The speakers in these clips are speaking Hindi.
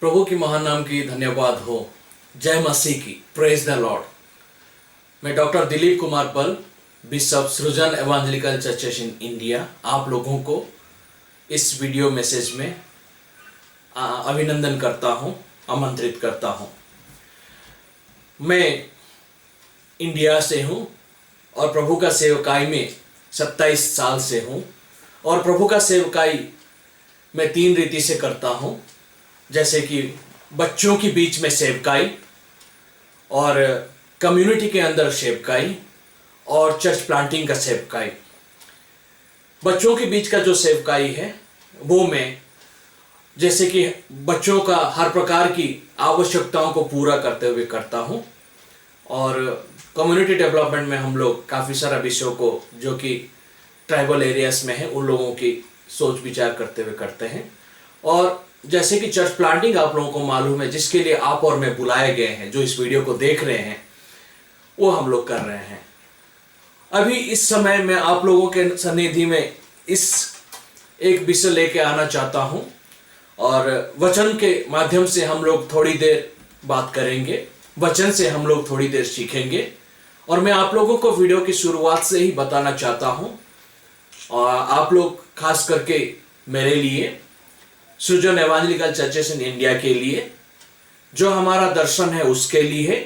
प्रभु की महान नाम की धन्यवाद हो। जय मसीह की, प्रेज द लॉर्ड। मैं डॉक्टर दिलीप कुमार पल, बिशप सृजन एवेंजेलिकल चर्चेस इन इंडिया, आप लोगों को इस वीडियो मैसेज में अभिनंदन करता हूं, आमंत्रित करता हूं। मैं इंडिया से हूं और प्रभु का सेवकाई में 27 साल से हूं और प्रभु का सेवकाई मैं 3 रीति से करता हूं, जैसे कि बच्चों के बीच में सेवकाई और कम्युनिटी के अंदर सेवकाई और चर्च प्लांटिंग का सेवकाई। बच्चों के बीच का जो सेवकाई है वो मैं जैसे कि बच्चों का हर प्रकार की आवश्यकताओं को पूरा करते हुए करता हूं और कम्युनिटी डेवलपमेंट में हम लोग काफ़ी सारा विषयों को जो कि ट्राइबल एरियाज में है उन लोगों की सोच विचार करते हुए करते हैं। और जैसे कि चर्च प्लांटिंग आप लोगों को मालूम है, जिसके लिए आप और मैं बुलाए गए हैं, जो इस वीडियो को देख रहे हैं, वो हम लोग कर रहे हैं। अभी इस समय मैं आप लोगों के सन्निधि में इस एक विषय लेके आना चाहता हूं और वचन के माध्यम से हम लोग थोड़ी देर बात करेंगे, वचन से हम लोग थोड़ी देर सीखेंगे। और मैं आप लोगों को वीडियो की शुरुआत से ही बताना चाहता हूं, और आप लोग खास करके मेरे लिए, सृजन एवेंजेलिकल चर्चेस इन इंडिया के लिए, जो हमारा दर्शन है उसके लिए,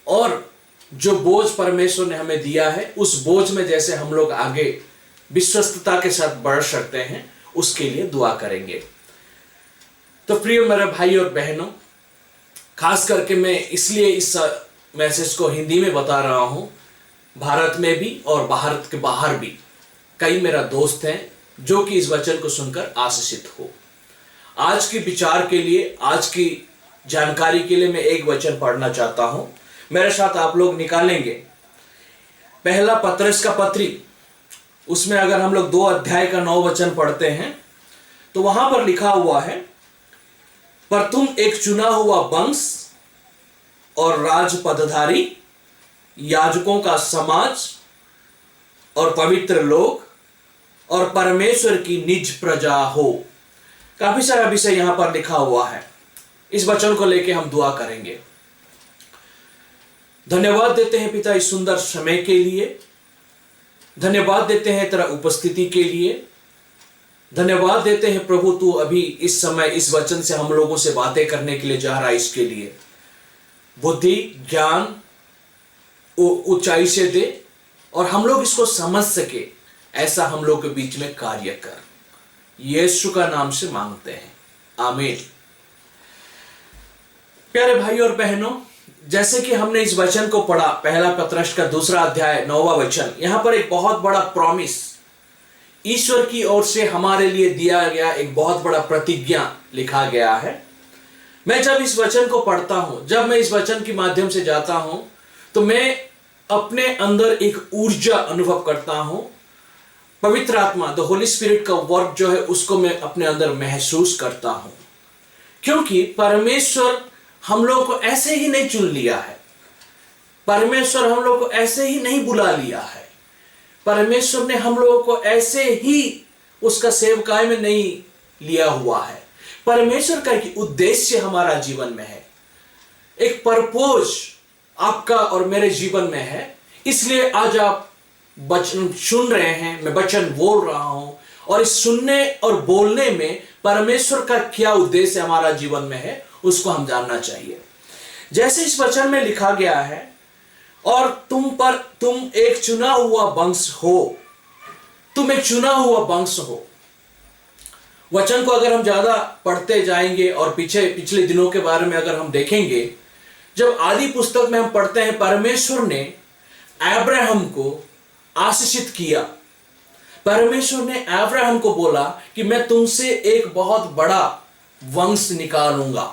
और जो बोझ परमेश्वर ने हमें दिया है उस बोझ में जैसे हम लोग आगे विश्वस्तता के साथ बढ़ सकते हैं, उसके लिए दुआ करेंगे। तो प्रिय मेरे भाई और बहनों, खास करके मैं इसलिए इस मैसेज को हिंदी में बता रहा हूं, भारत में भी और भारत के बाहर भी कई मेरा दोस्त हैं जो कि इस वचन को सुनकर आशीषित हो। आज के विचार के लिए, आज की जानकारी के लिए मैं एक वचन पढ़ना चाहता हूं। मेरे साथ आप लोग निकालेंगे पहला पतरस का पत्री, उसमें अगर हम लोग 2 अध्याय का 9 वचन पढ़ते हैं तो वहां पर लिखा हुआ है, पर तुम एक चुना हुआ वंश और राज पदधारी, याजकों का समाज और पवित्र लोग और परमेश्वर की निज प्रजा हो। काफी सारा विषय यहां पर लिखा हुआ है। इस वचन को लेके हम दुआ करेंगे। धन्यवाद देते हैं पिता इस सुंदर समय के लिए, धन्यवाद देते हैं तेरा उपस्थिति के लिए, धन्यवाद देते हैं प्रभु तू अभी इस समय इस वचन से हम लोगों से बातें करने के लिए जा रहा है। इसके लिए बुद्धि ज्ञान ऊंचाई से दे और हम लोग इसको समझ सके, ऐसा हम लोग के बीच में कार्य कर। यीशु का नाम से मांगते हैं, आमीन। प्यारे भाई और बहनों, जैसे कि हमने इस वचन को पढ़ा, पहला पतरस का 2 अध्याय 9वां वचन, यहां पर एक बहुत बड़ा प्रॉमिस ईश्वर की ओर से हमारे लिए दिया गया, एक बहुत बड़ा प्रतिज्ञा लिखा गया है। मैं जब इस वचन को पढ़ता हूं, जब मैं इस वचन के माध्यम से जाता हूं, तो मैं अपने अंदर एक ऊर्जा अनुभव करता हूं। पवित्र आत्मा, द होली स्पिरिट का वर्क जो है उसको मैं अपने अंदर महसूस करता हूं, क्योंकि परमेश्वर हम लोगों को ऐसे ही नहीं चुन लिया है, परमेश्वर हम लोगों को ऐसे ही नहीं बुला लिया है, परमेश्वर ने हम लोगों को ऐसे ही उसका सेवकाई में नहीं लिया हुआ है। परमेश्वर का एक उद्देश्य हमारा जीवन में है, एक पर्पस आपका और मेरे जीवन में है। इसलिए आज आप वचन सुन रहे हैं, मैं वचन बोल रहा हूं, और इस सुनने और बोलने में परमेश्वर का क्या उद्देश्य हमारा जीवन में है उसको हम जानना चाहिए। जैसे इस वचन में लिखा गया है, और तुम एक चुना हुआ वंश हो, तुम एक चुना हुआ वंश हो। वचन को अगर हम ज्यादा पढ़ते जाएंगे और पिछले दिनों के बारे में अगर हम देखेंगे, जब आदि पुस्तक में हम पढ़ते हैं, परमेश्वर ने अब्राहम को आशीषित किया। परमेश्वर ने अब्राहम को बोला कि मैं तुमसे एक बहुत बड़ा वंश निकालूंगा,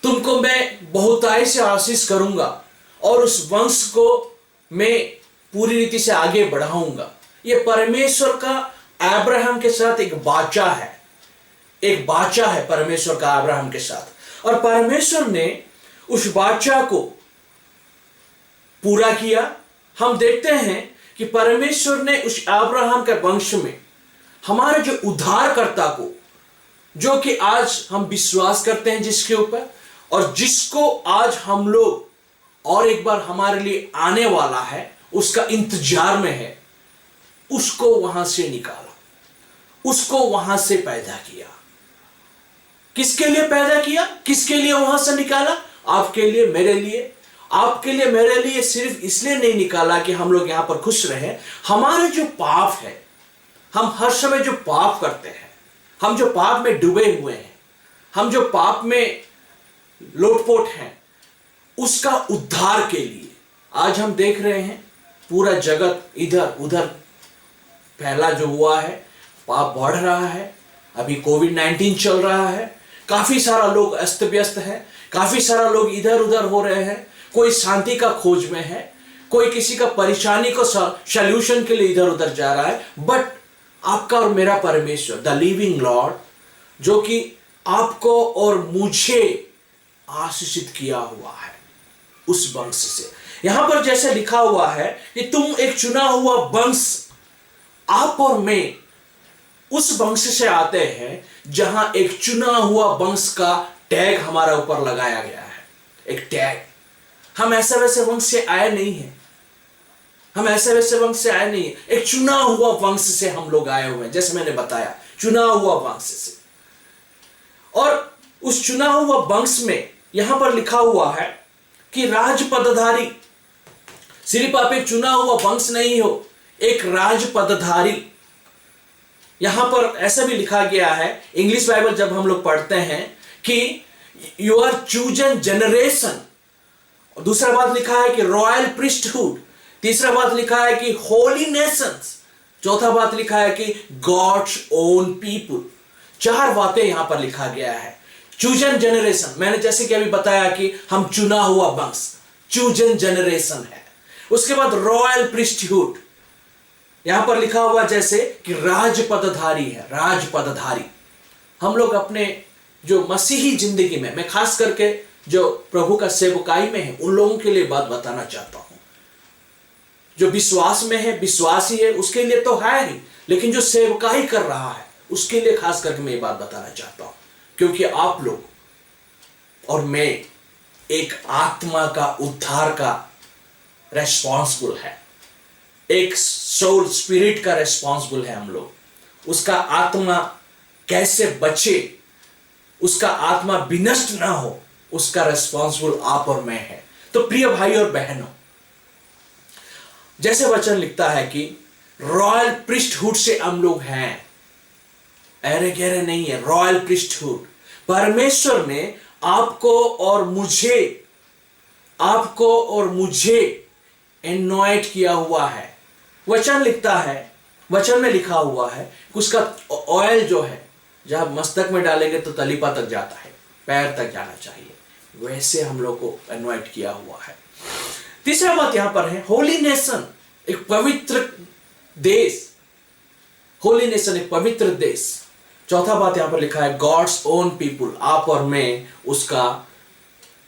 तुमको मैं बहुताई से आशीष करूंगा और उस वंश को मैं पूरी रीति से आगे बढ़ाऊंगा। यह परमेश्वर का अब्राहम के साथ एक वाचा है, एक वाचा है परमेश्वर का अब्राहम के साथ, और परमेश्वर ने उस वाचा को पूरा किया। हम देखते हैं कि परमेश्वर ने उस अब्राहम के वंश में हमारे जो उद्धारकर्ता को जो कि आज हम विश्वास करते हैं जिसके ऊपर, और जिसको आज हम लोग और एक बार हमारे लिए आने वाला है उसका इंतजार में है, उसको वहां से निकाला, उसको वहां से पैदा किया। किसके लिए पैदा किया, किसके लिए वहां से निकाला? आपके लिए, मेरे लिए। आपके लिए, मेरे लिए सिर्फ इसलिए नहीं निकाला कि हम लोग यहां पर खुश रहे। हमारे जो पाप है, हम हर समय जो पाप करते हैं, हम जो पाप में डूबे हुए हैं, हम जो पाप में लोटपोट हैं, उसका उद्धार के लिए आज हम देख रहे हैं पूरा जगत इधर उधर फैला जो हुआ है, पाप बढ़ रहा है। अभी कोविड-19 चल रहा है, काफी सारा लोग अस्त व्यस्त है, काफी सारा लोग इधर उधर हो रहे हैं। कोई शांति का खोज में है, कोई किसी का परेशानी को सॉल्यूशन के लिए इधर उधर जा रहा है। बट आपका और मेरा परमेश्वर, द लिविंग लॉर्ड, जो कि आपको और मुझे आशीषित किया हुआ है उस वंश से। यहां पर जैसे लिखा हुआ है कि तुम एक चुना हुआ वंश, आप और मैं उस वंश से आते हैं जहां एक चुना हुआ वंश का टैग हमारा ऊपर लगाया गया है, एक टैग। हम ऐसे वैसे वंश से आए नहीं हैं, हम ऐसे वैसे वंश से आए नहीं हैं, एक चुना हुआ वंश से हम लोग आए हुए हैं। जैसे मैंने बताया, चुना हुआ वंश से। और उस चुना हुआ वंश में यहां पर लिखा हुआ है कि राजपदधारी, सिर्फ आप एक चुना हुआ वंश नहीं हो, एक राजपदधारी। यहां पर ऐसा भी लिखा गया है, इंग्लिश बाइबल जब हम लोग पढ़ते हैं कि यू आर चूजन जनरेशन। दूसरा बात लिखा है कि रॉयल प्रीस्टहुड। तीसरा बात लिखा है कि होली नेशंस। चौथा बात लिखा है कि गॉड्स ओन पीपुल। चार बातें यहां पर लिखा गया है। चूजन जनरेशन, मैंने जैसे कि अभी बताया कि हम चुना हुआ वंश, चूजन जनरेशन है। उसके बाद रॉयल प्रीस्टहुड, यहां पर लिखा हुआ जैसे कि राजपदधारी है, राजपदधारी। हम लोग अपने जो मसीही जिंदगी में, मैं खास करके जो प्रभु का सेवकाई में है, उन लोगों के लिए बात बताना चाहता हूं। जो विश्वास में है, विश्वासी है, उसके लिए तो है ही, लेकिन जो सेवकाई कर रहा है उसके लिए खास करके मैं ये बात बताना चाहता हूं। क्योंकि आप लोग और मैं एक आत्मा का उद्धार का रेस्पॉन्सिबल है, एक सोल स्पिरिट का रेस्पॉन्सिबल है हम लोग। उसका आत्मा कैसे बचे, उसका आत्मा विनष्ट ना हो, उसका रेस्पॉन्सिबल आप और मैं है। तो प्रिय भाई और बहनों, जैसे वचन लिखता है कि रॉयल प्रीस्टहुड से हम लोग हैं, अरे गहरे नहीं है, रॉयल प्रीस्टहुड। परमेश्वर ने आपको और मुझे एनॉइंट किया हुआ है। वचन लिखता है, वचन में लिखा हुआ है कि उसका ऑयल जो है, जब मस्तक में डालेंगे तो तलीपा तक जाता है, पैर तक जाना चाहिए, वैसे हम लोग को एनॉइंट किया हुआ है। तीसरा बात यहां पर है होली नेशन, एक पवित्र देश। होली नेशन, एक पवित्र देश। चौथा बात यहां पर लिखा है गॉड्स ओन पीपुल, आप और मैं उसका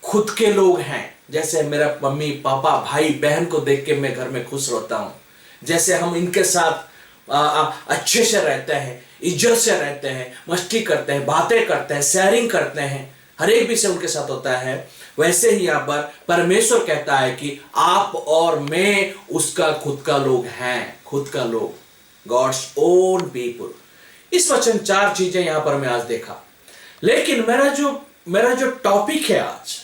खुद के लोग हैं। जैसे मेरा मम्मी पापा भाई बहन को देख के मैं घर में खुश रहता हूं, जैसे हम इनके साथ अच्छे से रहते हैं, इज्जत से रहते हैं, मस्ती करते हैं, बातें करते हैं, शेयरिंग करते हैं, हर एक विषय उनके साथ होता है, वैसे ही यहां पर परमेश्वर कहता है कि आप और मैं उसका खुद का लोग हैं, खुद का लोग, गॉड्स ओन पीपुल। इस वचन चार चीजें यहां पर मैं आज देखा। लेकिन मेरा जो टॉपिक है आज,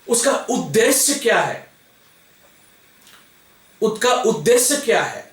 उसका उद्देश्य क्या है, उसका उद्देश्य क्या है,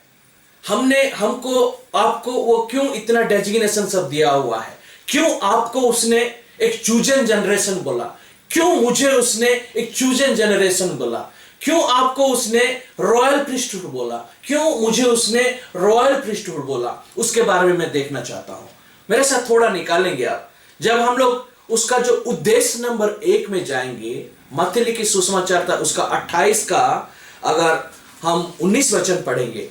हमको आपको वो क्यों इतना डेजिग्नेशन सब दिया हुआ है, क्यों आपको उसने एक चूजन जनरेशन बोला, क्यों मुझे उसने एक चूजन जनरेशन बोला, क्यों आपको उसने रॉयल प्रीस्टहुड बोला, क्यों मुझे उसने रॉयल प्रीस्टहुड बोला, उसके बारे में मैं देखना चाहता हूं। मेरे साथ थोड़ा निकालेंगे आप। जब हम लोग उसका जो उद्देश्य नंबर 1 में जाएंगे, मत्ती लिखित सुसमाचार था उसका 28 का, अगर हम 19 वचन पढ़ेंगे,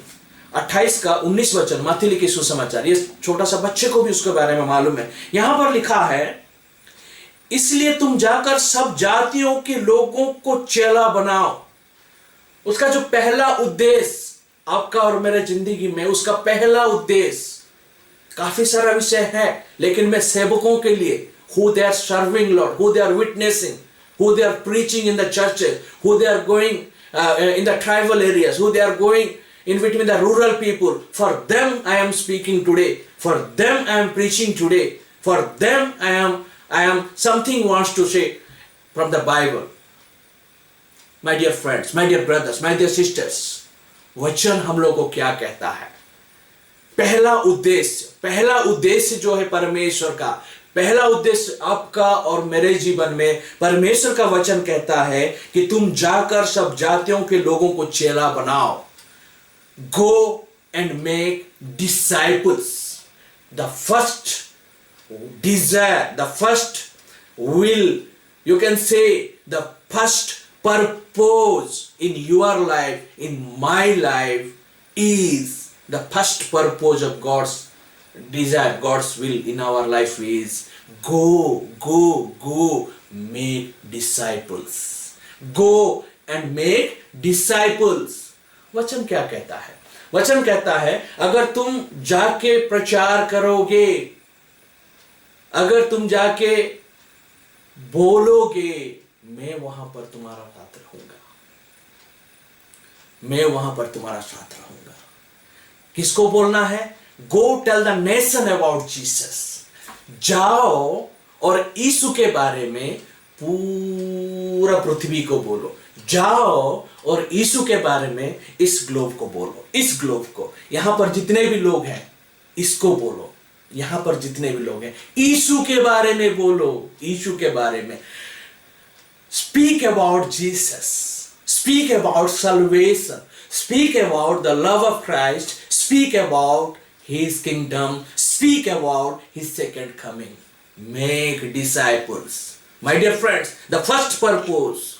28 का 19 वचन, मत्ती लिखित सुसमाचार, ये छोटा सा बच्चे को भी उसके बारे में मालूम है। यहां पर लिखा है, इसलिए तुम जाकर सब जातियों के लोगों को चेला बनाओ। उसका जो पहला उद्देश्य आपका और मेरे जिंदगी में, उसका पहला उद्देश्य काफी सारा विषय है, लेकिन मैं सेवकों के लिए, who they are serving Lord, who they are witnessing, who they are preaching in the churches, who they are going in the tribal areas, who they are going in between the rural people, for them I am speaking today, for them I am preaching today, for them I am something wants to say from the Bible. My dear friends, my dear brothers, my dear sisters, वचन हम लोग को क्या कहता है? पहला उद्देश्य जो है परमेश्वर का, पहला उद्देश्य आपका और मेरे जीवन में, परमेश्वर का वचन कहता है कि तुम जाकर सब जातियों के लोगों को चेला बनाओ. Go and make disciples. The first desire, the first will, you can say the first purpose in your life, in my life, is the first purpose of God's desire, God's will in our life is go, make disciples. Go and make disciples. वचन क्या कहता है? वचन कहता है अगर तुम जाके प्रचार करोगे, अगर तुम जाके बोलोगे, मैं वहां पर तुम्हारा साथ रहूंगा, मैं वहां पर तुम्हारा साथ रहूंगा. किसको बोलना है? Go tell the nation about Jesus. जाओ और यीशु के बारे में पूरा पृथ्वी को बोलो. जाओ और यीशु के बारे में इस ग्लोब को बोलो, इस ग्लोब को, यहां पर जितने भी लोग हैं इसको बोलो, यहां पर जितने भी लोग हैं यीशु के बारे में बोलो, यीशु के बारे में. Speak about Jesus. Speak about salvation. Speak about the love of Christ. Speak about His kingdom. Speak about His second coming. Make disciples. My dear friends, the first purpose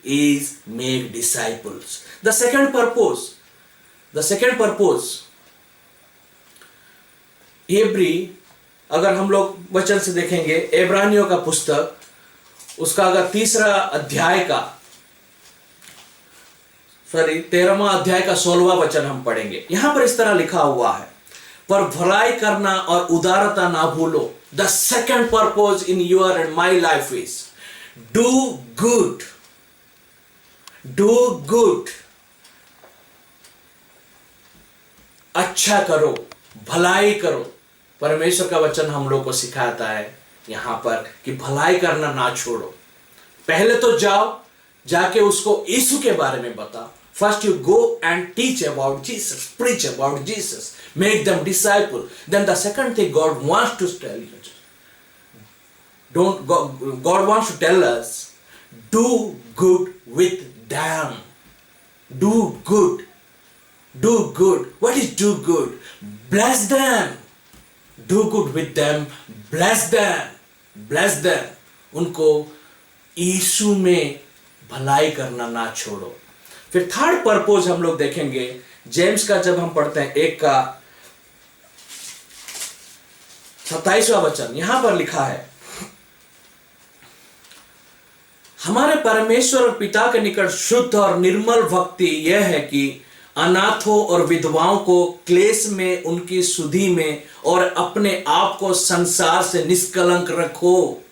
is make disciples. The second purpose, एब्री, अगर हम लोग वचन से देखेंगे, इब्रानियों का पुस्तक, उसका अगर 13वां अध्याय का 16वां वचन हम पढ़ेंगे, यहां पर इस तरह लिखा हुआ है, पर भलाई करना और उदारता ना भूलो. The second purpose in your and my life is do good. अच्छा करो, भलाई करो. परमेश्वर का वचन हम लोग को सिखाता है यहां पर कि भलाई करना ना छोड़ो. पहले तो जाओ, जाके उसको यीशु के बारे में बताओ. First you go and teach about Jesus, preach about Jesus, make them disciple. Then the second thing God wants to tell you, God wants to tell us, do good with them. Do good. What is do good? Bless them. Do good with them. Bless them. उनको यीशु में भलाई करना ना छोड़ो. फिर थर्ड पर्पस हम लोग देखेंगे, जेम्स का जब हम पढ़ते हैं 1 का 27वां वचन, यहां पर लिखा है, हमारे परमेश्वर और पिता के निकट शुद्ध और निर्मल भक्ति यह है कि अनाथों और विधवाओं को क्लेश में उनकी सुधि में और अपने आप को संसार से निष्कलंक रखो.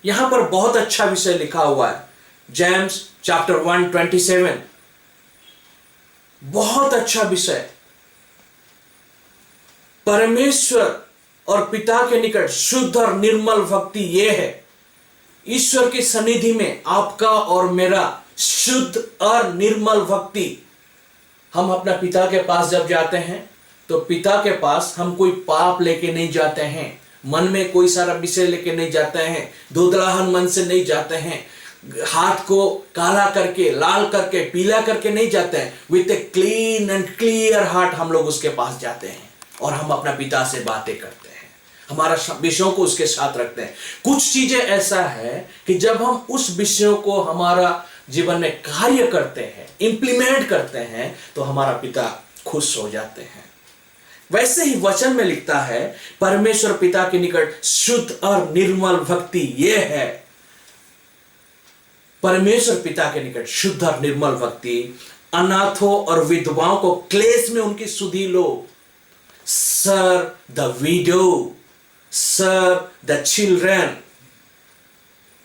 यहां पर बहुत अच्छा विषय लिखा हुआ है, जेम्स चैप्टर 1:27. बहुत अच्छा विषय. परमेश्वर और पिता के निकट शुद्ध और निर्मल भक्ति यह है, ईश्वर की सन्निधि में आपका और मेरा शुद्ध और निर्मल भक्ति. हम अपना पिता के पास जब जाते हैं तो पिता के पास हम कोई पाप लेके नहीं जाते हैं, मन में कोई सारा विषय लेके नहीं जाते हैं, धुंधलाहन मन से नहीं जाते हैं, हाथ को काला करके, लाल करके, पीला करके नहीं जाते हैं. With a clean and clear heart हम लोग उसके पास जाते हैं और हम अपना पिता से बातें करते हैं, हमारा विषयों को उसके साथ रखते हैं. कुछ चीजें ऐसा है कि जब हम उस विषयों को हमारा जीवन में कार्य करते हैं, इंप्लीमेंट करते हैं, तो हमारा पिता खुश हो जाते हैं. वैसे ही वचन में लिखता है, परमेश्वर पिता के निकट शुद्ध और निर्मल भक्ति यह है. परमेश्वर पिता के निकट शुद्ध और निर्मल भक्ति, अनाथों और विधवाओं को क्लेश में उनकी सुधि लो, serve the widow, serve the children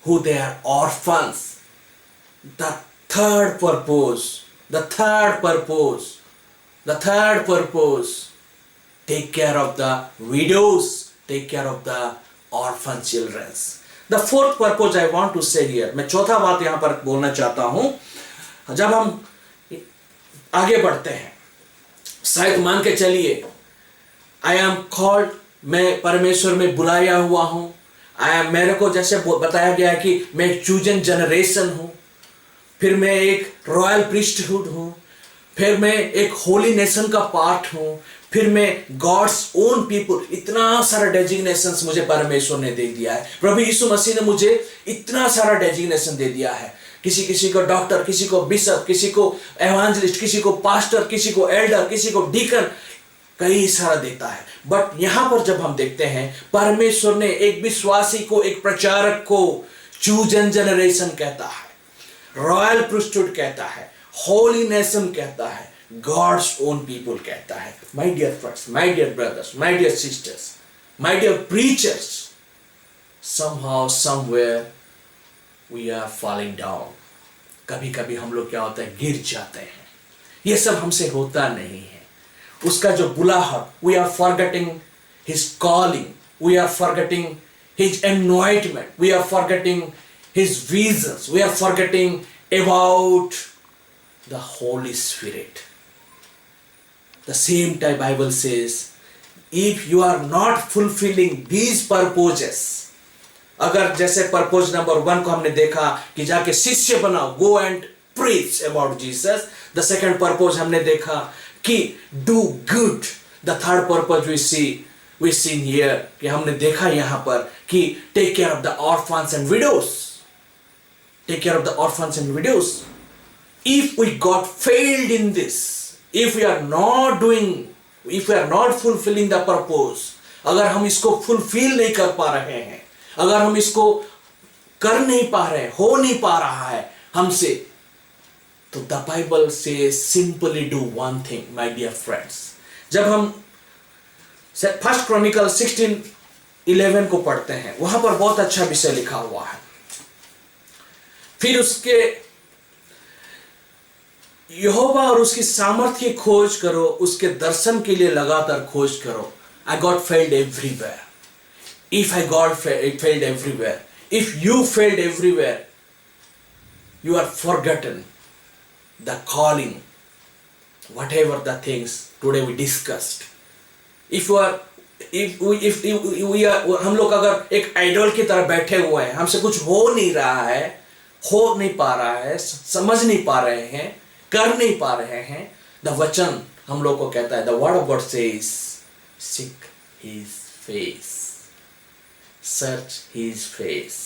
who they are orphans. The third purpose, take care of the widows, take care of the orphan children. The fourth purpose I want to say here, मैं चौथा बात यहां पर बोलना चाहता हूं। जब हम आगे बढ़ते हैं, शायद मान के चलिए आई एम कॉल्ड, मैं परमेश्वर में बुलाया हुआ हूं। मेरे को जैसे बताया गया है कि मैं एक चूजन जनरेशन हूं, फिर मैं एक रॉयल प्रीस्टहुड हूं, फिर मैं एक होली नेशन का पार्ट हूं, फिर मैं गॉड्स ओन पीपल। इतना सारा डेजिग्नेशंस मुझे परमेश्वर ने दे दिया है। प्रभु यीशु मसीह ने मुझे इतना सारा डेजिग्नेशन दे दिया है। किसी को डॉक्टर, किसी को बिशप, किसी को एवांजलिस्ट, किसी को पास्टर, किसी को एल्डर, किसी को डीकन, कई सारा देता है। बट यहां पर जब हम देखते हैं, परमेश्वर ने एक विश्वासी को, एक प्रचारक को चूजन जनरेशन कहता है, रॉयल प्रीस्टहुड कहता है, होली नेशन कहता है, गॉड्स ओन पीपल कहता है। My dear friends, my dear brothers, my dear sisters, my dear preachers, somehow somewhere we are falling down. कभी कभी हम लोग क्या होता है, गिर जाते हैं। ये सब हमसे होता नहीं है। उसका जो बुलाहट, we are forgetting his calling, we are forgetting his anointment, we are forgetting his visions, we are forgetting about the Holy Spirit. The same time Bible says, if you are not fulfilling these purposes, अगर जैसे पर्पज नंबर 1 को हमने देखा कि जाके शिष्य बनाओ, go and preach about Jesus. The second purpose हमने देखा कि do good. The third purpose we see here, कि हमने देखा यहां पर कि take care of the orphans and widows, take care of the orphans and widows. If we got failed in this, if we are not doing, if we are not fulfilling the purpose, अगर हम इसको फुलफिल नहीं कर पा रहे हैं, अगर हम इसको कर नहीं पा रहे, हो नहीं पा रहा है हमसे, तो द बाइबल से simply do one thing my dear friends. जब हम फर्स्ट क्रॉनिकल 16:11 को पढ़ते हैं, वहां पर बहुत अच्छा विषय लिखा हुआ है। फिर उसके यहोवा और उसकी सामर्थ्य की खोज करो, उसके दर्शन के लिए लगातार खोज करो। I got failed everywhere. If I failed everywhere, if you failed everywhere, you are forgotten the calling, whatever the things today we discussed. If we are, हम लोग अगर एक आइडल की तरह बैठे हुए हैं, हमसे कुछ हो नहीं रहा है, हो नहीं पा रहा है, समझ नहीं पा रहे हैं, कर नहीं पा रहे हैं, द वचन हम लोग को कहता है, the word of God says, seek his face, search his face.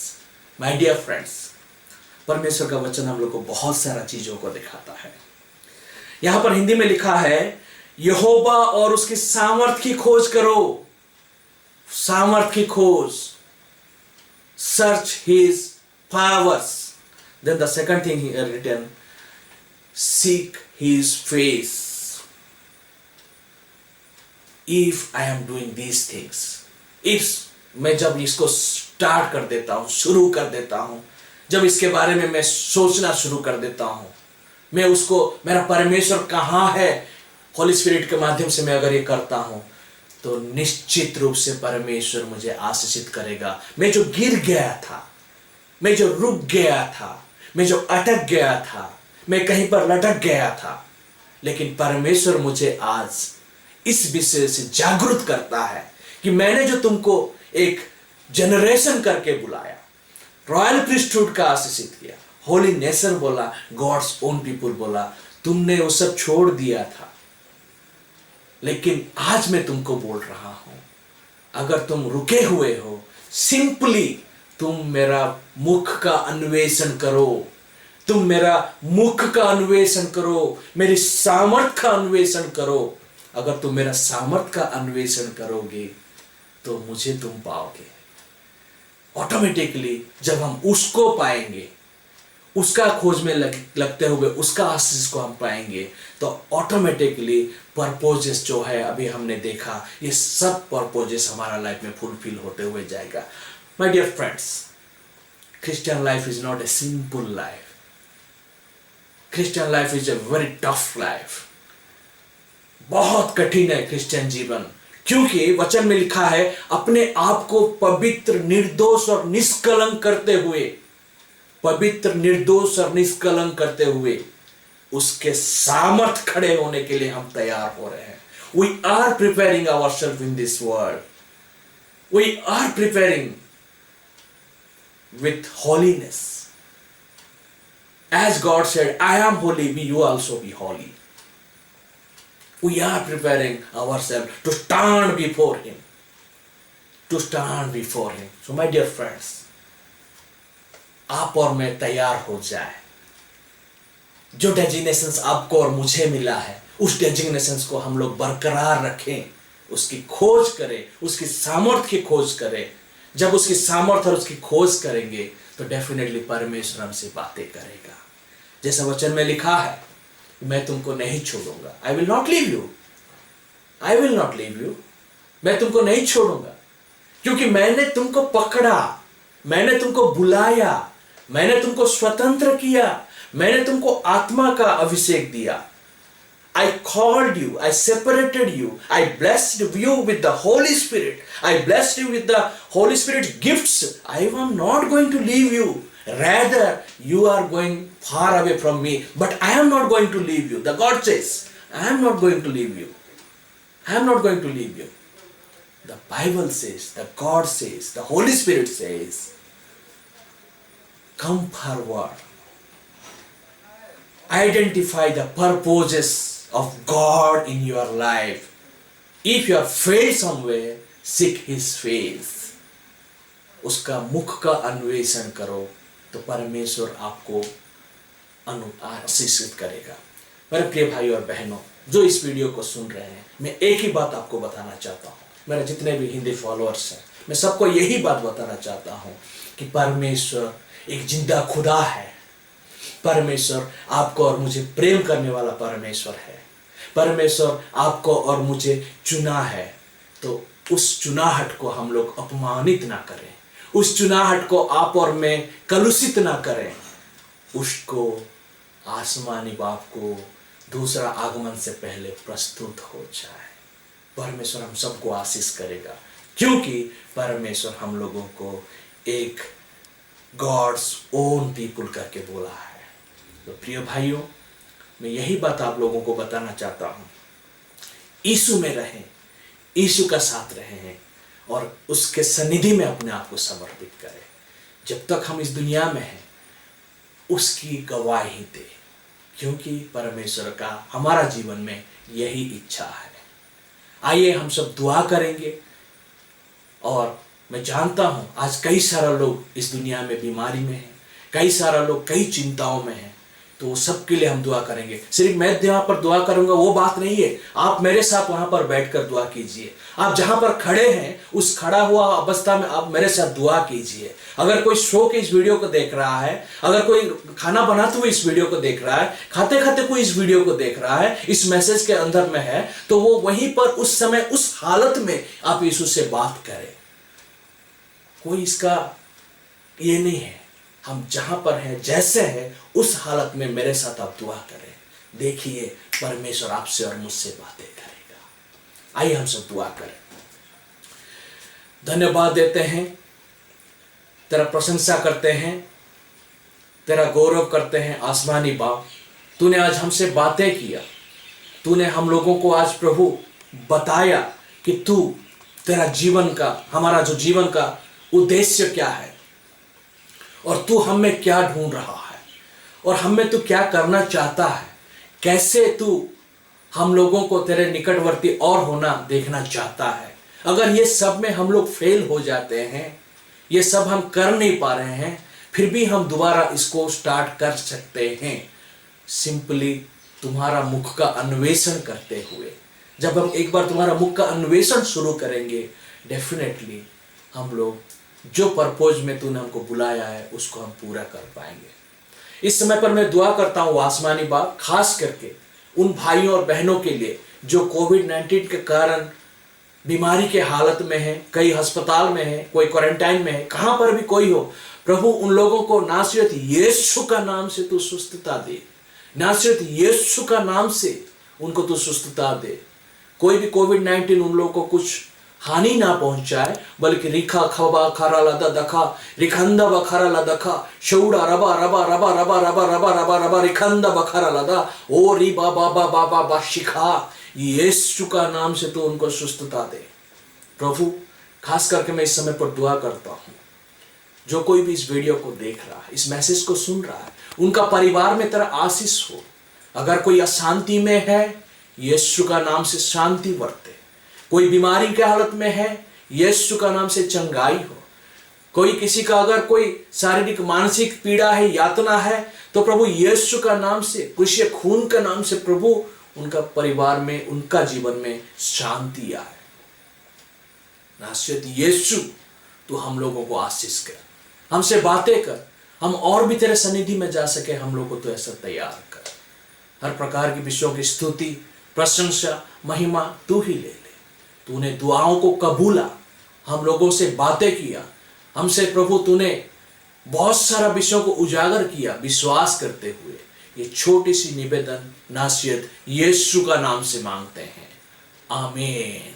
My dear friends, परमेश्वर का वचन हम लोग को बहुत सारा चीजों को दिखाता है। यहां पर हिंदी में लिखा है, यहोवा और उसकी सामर्थ की खोज करो, सामर्थ की खोज, search his powers. Then the second thing here written, seek his face. If I am doing these things, if मैं जब इसको स्टार्ट कर देता हूं, शुरू कर देता हूं, जब इसके बारे में मैं सोचना शुरू कर देता हूं, मैं उसको, मेरा परमेश्वर कहां है, होली स्पिरिट के माध्यम से मैं अगर ये करता हूं, तो निश्चित रूप से परमेश्वर मुझे आशीषित करेगा। मैं जो गिर गया था, मैं जो रुक गया था, मैं जो अटक गया था, मैं कहीं पर लटक गया था, लेकिन परमेश्वर मुझे आज इस विषय से जागरूक करता है कि मैंने जो तुमको एक जनरेशन करके बुलाया, रॉयल प्रीस्टहुड का आशीषित किया, होली नेशन बोला, गॉड्स ओन पीपल बोला, तुमने वो सब छोड़ दिया था। लेकिन आज मैं तुमको बोल रहा हूं, अगर तुम रुके हुए हो, सिंपली तुम मेरा मुख का अन्वेषण करो, तुम मेरा मुख का अन्वेषण करो, मेरी सामर्थ का अन्वेषण करो। अगर तुम मेरा सामर्थ का अन्वेषण करोगे तो मुझे तुम पाओगे। ऑटोमेटिकली जब हम उसको पाएंगे, उसका खोज में लगते हुए उसका आशीष को हम पाएंगे, तो ऑटोमेटिकली पर्पोजेस जो है अभी हमने देखा, ये सब पर्पोजेस हमारा लाइफ में फुलफिल होते हुए जाएगा। My dear friends, Christian life is not a simple life. Christian life is a very tough life. बहुत कठिन है क्रिश्चियन जीवन, क्योंकि वचन में लिखा है अपने आप को पवित्र, निर्दोष और निष्कलंक करते हुए, पवित्र, निर्दोष और निष्कलंक करते हुए उसके सामर्थ खड़े होने के लिए हम तैयार हो रहे हैं। We are preparing ourself in this world, we are preparing with holiness, as God said, I am holy, be you also be holy. We are preparing ourselves to stand before Him. To stand before Him. So my dear friends, आप और मैं तैयार हो जाए। जो डेजिग्नेशंस आपको और मुझे मिला है, उस डेजिग्नेशंस को हम लोग बरकरार रखें, उसकी खोज करें, उसकी सामर्थ्य की खोज करें। जब उसकी सामर्थ्य और उसकी खोज करेंगे तो डेफिनेटली परमेश्वर हमसे बातें करेगा। जैसा वचन में लिखा है, मैं तुमको नहीं छोड़ूंगा, I will not leave you, I will not leave you, मैं तुमको नहीं छोड़ूंगा, क्योंकि मैंने तुमको पकड़ा, मैंने तुमको बुलाया, मैंने तुमको स्वतंत्र किया, मैंने तुमको आत्मा का अभिषेक दिया। I called you, I separated you, I blessed you with the Holy Spirit, I blessed you with the Holy Spirit's gifts. I am not going to leave you. Rather, you are going far away from me, but I am not going to leave you. The God says, I am not going to leave you. I am not going to leave you. The Bible says, the God says, the Holy Spirit says, come forward. Identify the purposes of God in your life. If you have failed somewhere, seek His face. उसका मुख का अन्वेषण करो तो परमेश्वर आपको आशीषित करेगा। मेरे प्रिय भाई और बहनों, जो इस वीडियो को सुन रहे हैं, मैं एक ही बात आपको बताना चाहता हूँ। मेरे जितने भी हिंदी फॉलोअर्स हैं, मैं सबको यही बात बताना चाहता हूँ कि परमेश्वर एक जिंदा खुदा है। परमेश्वर आपको और मुझे प्रेम करने वाला परमेश्वर है। परमेश्वर आपको और मुझे चुना है, तो उस चुनाहट को हम लोग अपमानित ना करें, उस चुनाहट को आप और मैं कलुषित ना करें। उसको आसमानी बाप को दूसरा आगमन से पहले प्रस्तुत हो जाए। परमेश्वर हम सबको आशीष करेगा, क्योंकि परमेश्वर हम लोगों को एक गॉड्स ओन पीपुल करके बोला है। तो प्रिय भाइयों, मैं यही बात आप लोगों को बताना चाहता हूँ। यीशु में रहें, यीशु का साथ रहें और उसके सन्निधि में अपने आप को समर्पित करें। जब तक हम इस दुनिया में हैं, उसकी गवाही दें, क्योंकि परमेश्वर का हमारा जीवन में यही इच्छा है। आइए हम सब दुआ करेंगे। और मैं जानता हूँ आज कई सारा लोग इस दुनिया में बीमारी में हैं, कई सारा लोग कई चिंताओं में हैं, तो सबके लिए हम दुआ करेंगे। सिर्फ मैं यहाँ पर दुआ करूंगा वो बात नहीं है, आप मेरे साथ वहां पर बैठकर दुआ कीजिए। आप जहां पर खड़े हैं, उस खड़ा हुआ अवस्था में आप मेरे साथ दुआ कीजिए। अगर कोई सो के इस वीडियो को देख रहा है, अगर कोई खाना बनाते हुए इस वीडियो को देख रहा है, खाते खाते कोई इस वीडियो को देख रहा है, इस मैसेज के अंदर में है, तो वो वहीं पर उस समय उस हालत में आप यीशु से बात करें। कोई इसका ये नहीं है, हम जहां पर हैं, जैसे हैं, उस हालत में मेरे साथ आप दुआ करें। देखिए परमेश्वर आपसे और मुझसे बातें करेगा। आइए हम सब दुआ करें। धन्यवाद देते हैं, तेरा प्रशंसा करते हैं, तेरा गौरव करते हैं आसमानी बाप। तूने आज हमसे बातें किया, तूने हम लोगों को आज प्रभु बताया कि तू, तेरा जीवन का, हमारा जो जीवन का उद्देश्य क्या है और तू हम में क्या ढूंढ रहा है और हम में तू क्या करना चाहता है, कैसे तू हम लोगों को तेरे निकटवर्ती और होना देखना चाहता है। अगर ये सब में हम लोग फेल हो जाते हैं, ये सब हम कर नहीं पा रहे हैं, फिर भी हम दोबारा इसको स्टार्ट कर सकते हैं। सिंपली तुम्हारा मुख का अन्वेषण करते हुए, जब हम एक बार तुम्हारा मुख का अन्वेषण शुरू करेंगे, डेफिनेटली हम लोग जो पर्पज में तूने हमको बुलाया है उसको हम पूरा कर पाएंगे। इस समय पर मैं दुआ करता हूँ आसमानी बाप, खास करके उन भाइयों और बहनों के लिए जो कोविड-19 के कारण बीमारी के हालत में है, कई अस्पताल में है, कोई क्वारंटाइन में है, कहां पर भी कोई हो प्रभु, उन लोगों को नासरत यीशु का नाम से तू सुस्थता दे। नासरत यीशु का नाम से उनको तू सुस्थता दे। कोई भी कोविड-19 उन लोगों को कुछ हानि ना पहुंचाए, बल्कि रिखा खबा खरा लदा दखा रिखंदा बखरा लदखा शौड़ा रबा रबा रबा रबा रबा रबा रबा रबा रिखंदा बखरा लदा ओ री बाबा बाबा बाबा शिखा, यीशु का नाम से तू उनको सुस्थता दे। प्रभु, खास करके मैं इस समय पर दुआ करता हूं, जो कोई भी इस वीडियो को देख रहा है, इस मैसेज को सुन रहा है, उनका परिवार में तेरा आशीष हो। अगर कोई अशांति में है, यीशु का नाम से शांति बरते। कोई बीमारी के हालत में है, यीशु का नाम से चंगाई हो। कोई किसी का अगर कोई शारीरिक मानसिक पीड़ा है, यातना है, तो प्रभु यीशु का नाम से, क्रूसीय खून का नाम से प्रभु उनका परिवार में, उनका जीवन में शांति आए। नासरत यीशु, तू हम लोगों को आशीष कर, हमसे बातें कर, हम और भी तेरे सन्निधि में जा सके, हम लोगों को तो ऐसा तैयार कर। हर प्रकार की विषयों की स्तुति, प्रशंसा, महिमा तू ही ले ले। तूने दुआओं को कबूला, हम लोगों से बातें किया, हमसे प्रभु तूने बहुत सारा विषयों को उजागर किया। विश्वास करते हुए ये छोटी सी निवेदन नासरत यीशु का नाम से मांगते हैं, आमीन।